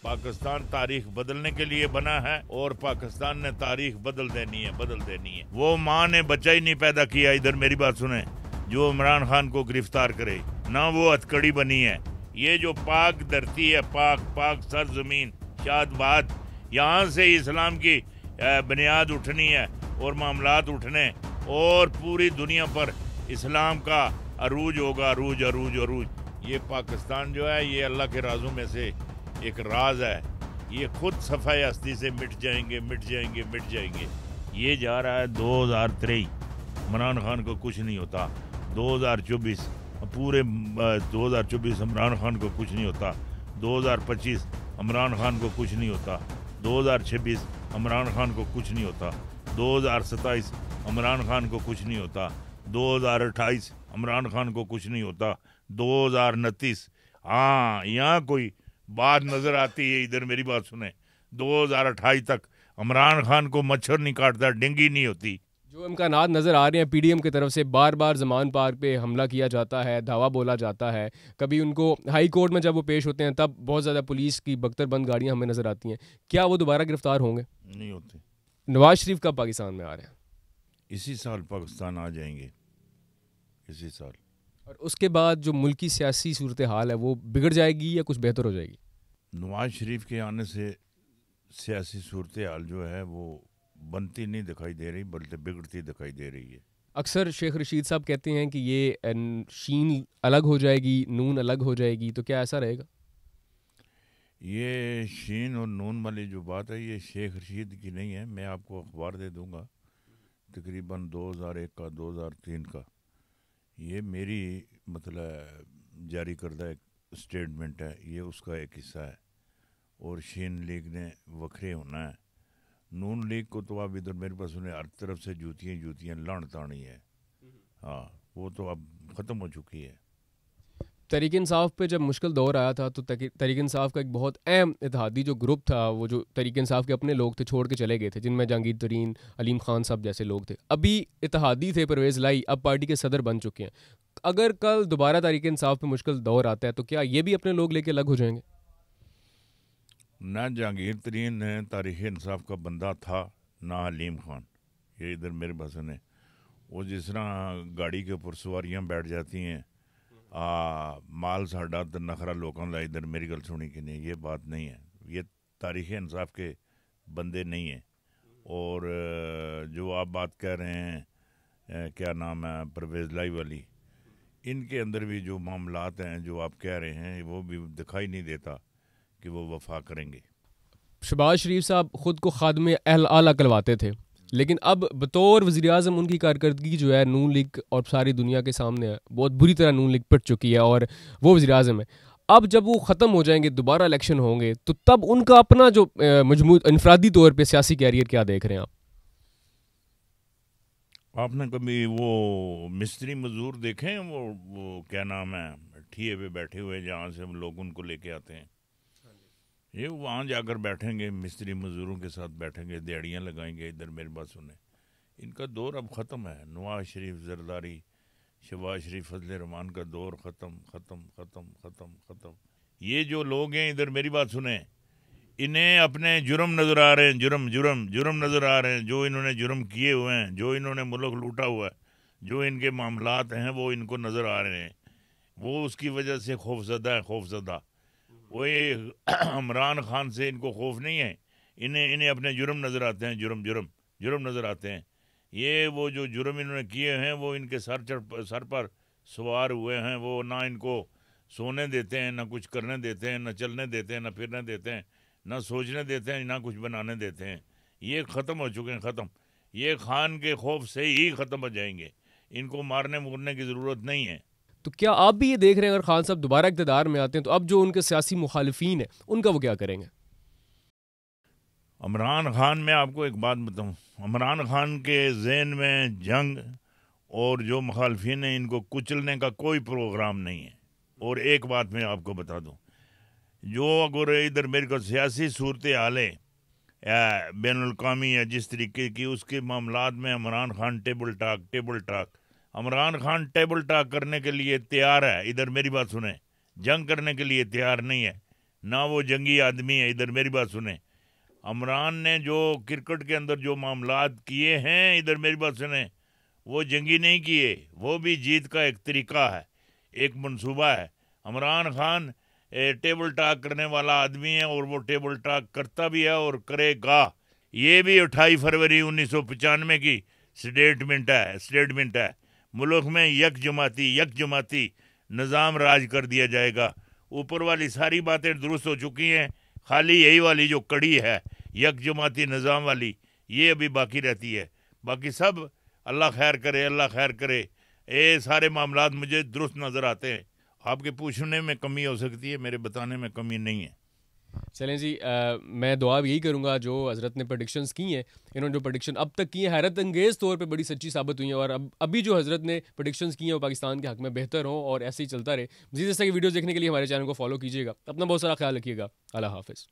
पाकिस्तान तारीख बदलने के लिए बना है और पाकिस्तान ने तारीख बदल देनी है। वो माँ ने बच्चा ही नहीं पैदा किया, इधर मेरी बात सुने, जो इमरान खान को गिरफ्तार करे, ना वो हथकड़ी बनी है। ये जो पाक धरती है, पाक सरजमीन शादबाद, यहाँ से इस्लाम की बुनियाद उठनी है और मामलात उठने और पूरी दुनिया पर इस्लाम का अरूज होगा, अरूज। ये पाकिस्तान जो है, ये अल्लाह के राजों में से एक राज है। ये खुद सफाई हस्ती से मिट जाएंगे। ये जा रहा है 2023, इमरान खान को कुछ नहीं होता। 2024 पूरे 2024 इमरान खान को कुछ नहीं होता। 2025 इमरान खान को कुछ नहीं होता। 2026 इमरान खान को कुछ नहीं होता। 2027 इमरान खान को कुछ नहीं होता। 2028 इमरान खान को कुछ नहीं होता। 2029 हाँ, यहाँ कोई बात नजर आती है, इधर मेरी बात सुने, 2028 तक इमरान खान को मच्छर नहीं काटता, डेंगू नहीं होती। जो इम्कानात नज़र आ रहे हैं पीडीएम की तरफ से, बार बार ज़मान पार्क पे हमला किया जाता है, धावा बोला जाता है, कभी उनको हाई कोर्ट में जब वो पेश होते हैं तब बहुत ज़्यादा पुलिस की बख्तरबंद गाड़ियाँ हमें नज़र आती हैं। क्या वो दोबारा गिरफ्तार होंगे? नहीं होते। नवाज शरीफ कब पाकिस्तान में आ रहे हैं? इसी साल पाकिस्तान आ जाएंगे, इसी साल। और उसके बाद जो मुल्की सियासी सूरत हाल है वो बिगड़ जाएगी या कुछ बेहतर हो जाएगी? नवाज शरीफ के आने से सियासी सूरत हाल जो है वो बनती नहीं दिखाई दे रही, बल्कि बिगड़ती दिखाई दे रही है। अक्सर शेख रशीद साहब कहते हैं कि ये शीन अलग हो जाएगी, नून अलग हो जाएगी, तो क्या ऐसा रहेगा? ये शीन और नून वाली जो बात है, ये शेख रशीद की नहीं है। मैं आपको अखबार दे दूंगा, तकरीबन 2001 का, 2003 का। ये मेरी मतलब जारी करदा एक स्टेटमेंट है, ये उसका एक हिस्सा है। और शीन लीग ने वखरे होना है। नून लीग को तो अब इधर मेरे पास उन्हें हर तरफ से जूतियाँ लाण तानी है। हाँ, वो तो अब ख़त्म हो चुकी है। तहरीक इंसाफ पे जब मुश्किल दौर आया था तो तहरीक इंसाफ का एक बहुत अहम इत्तेहादी जो ग्रुप था, वो जो तहरीक इंसाफ के अपने लोग थे, छोड़ के चले गए थे, जिनमें जहांगीर तरीन, अलीम खान साहब जैसे लोग थे। अभी इत्तेहादी थे परवेज़ लाई, अब पार्टी के सदर बन चुके हैं। अगर कल दोबारा तहरीक इंसाफ पे मुश्किल दौर आता है तो क्या ये भी अपने लोग लेके अलग हो जाएंगे? ना जहांगीर तरीन तारीख इंसाफ का बंदा था, ना अलीम खान। ये इधर मेरे पास ने वो जिस तरह गाड़ी के ऊपर सवारियाँ बैठ जाती हैं, माल साडा तो नखरा लोगों का, इधर मेरी गल सुनी कि नहीं, ये बात नहीं है। ये तारीख इंसाफ के बंदे नहीं हैं। और जो आप बात कह रहे हैं, क्या नाम है, परवेज़ लाई वाली, इनके अंदर भी जो मामलात हैं जो आप कह रहे हैं, वो भी दिखाई नहीं देता कि वो वफा करेंगे। शहबाज शरीफ साहब ख़ुद को खादमे अहल आला कहलवाते थे, लेकिन अब बतौर वज़ीर आज़म उनकी कारकर्दगी जो है नून लीग और सारी दुनिया के सामने है, बहुत बुरी तरह नून लीग पिट चुकी है और वो वज़ीर आज़म है। अब जब वो ख़त्म हो जाएंगे, दोबारा इलेक्शन होंगे, तो तब उनका अपना जो मजमूद इनफरादी तौर पे सियासी कैरियर क्या देख रहे हैं आप? आपने कभी वो मिस्त्री मजदूर देखे हैं? वो क्या नाम है, ठिए पे बैठे हुए, जहाँ से हम लोग उनको लेके आते हैं, ये वहाँ जाकर बैठेंगे, मिस्त्री मजदूरों के साथ बैठेंगे, दिहाड़ियाँ लगाएंगे। इधर मेरे बात सुने, इनका दौर अब ख़त्म है। नवाज शरीफ, जरदारी, शहबाज शरीफ, फजल रहमान का दौर ख़त्म। ये जो लोग हैं, इधर मेरी बात सुने, इन्हें अपने जुर्म नज़र आ रहे हैं, जुर्म नज़र आ रहे हैं, जो इन्होंने जुर्म किए हुए हैं, जो इन्होंने मुल्क लूटा हुआ है, जो इनके मामलात हैं, वो इनको नज़र आ रहे हैं। वो उसकी वजह से खौफजदा। वो ये इमरान खान से इनको खौफ नहीं है, इन्हें अपने जुर्म नज़र आते हैं, जुर्म नज़र आते हैं। ये वो जो जुर्म इन्होंने किए हैं, वो इनके सर पर सवार हुए हैं। वो ना इनको सोने देते हैं, ना कुछ करने देते हैं, ना चलने देते हैं, ना फिरने देते हैं, ना सोचने देते हैं, ना कुछ बनाने देते हैं। ये ख़त्म हो चुके हैं, ख़त्म। ये खान के खौफ से ही ख़त्म हो जाएंगे, इनको मारने मुरने की ज़रूरत नहीं है। तो क्या आप भी ये देख रहे हैं अगर खान साहब दोबारा इक़्तिदार में आते हैं तो अब जो उनके सियासी मुखालिफिन है उनका वो क्या करेंगे? इमरान खान, मैं आपको एक बात बताऊं, इमरान खान के जहन में जंग और जो मुखालिफिन हैं, इनको कुचलने का कोई प्रोग्राम नहीं है। और एक बात मैं आपको बता दूं, जो अगर इधर मेरे को सियासी सूरत हाल है बैनुल-अक़वामी है जिस तरीके की, उसके मामलात में इमरान खान टेबल टाक इमरान खान टेबल टॉक करने के लिए तैयार है। इधर मेरी बात सुने, जंग करने के लिए तैयार नहीं है। ना वो जंगी आदमी है। इधर मेरी बात सुने, इमरान ने जो क्रिकेट के अंदर जो मामलात किए हैं, इधर मेरी बात सुने, वो जंगी नहीं किए, वो भी जीत का एक तरीका है, एक मंसूबा है। इमरान खान टेबल टॉक करने वाला आदमी है और वो टेबल टॉक करता भी है और करेगा। ये भी 28 फरवरी 1995 की स्टेटमेंट है। मुल्क में यकजमाती निज़ाम राज कर दिया जाएगा। ऊपर वाली सारी बातें दुरुस्त हो चुकी हैं, खाली यही वाली जो कड़ी है यकजमाती निज़ाम वाली, ये अभी बाकी रहती है। बाकी सब अल्लाह खैर करे, अल्लाह खैर करे। ये सारे मामलात मुझे दुरुस्त नज़र आते हैं। आपके पूछने में कमी हो सकती है, मेरे बताने में कमी नहीं है। चलें जी, मैं दुआ यही करूंगा जो हज़रत ने प्रेडिक्शंस की हैं, इन्होंने जो प्रेडिक्शन अब तक की हैं हैरत अंगेज़ तौर पे बड़ी सच्ची साबित हुई हैं, और अभी जो हज़रत ने प्रेडिक्शंस की हैं वो पाकिस्तान के हक़ में बेहतर हों और ऐसे ही चलता रहे। मज़ीद इस तरह की वीडियोज़ देखने के लिए हमारे चैनल को फॉलो कीजिएगा। अपना बहुत सारा ख्याल रखिएगा। अल्लाह हाफ़िज़।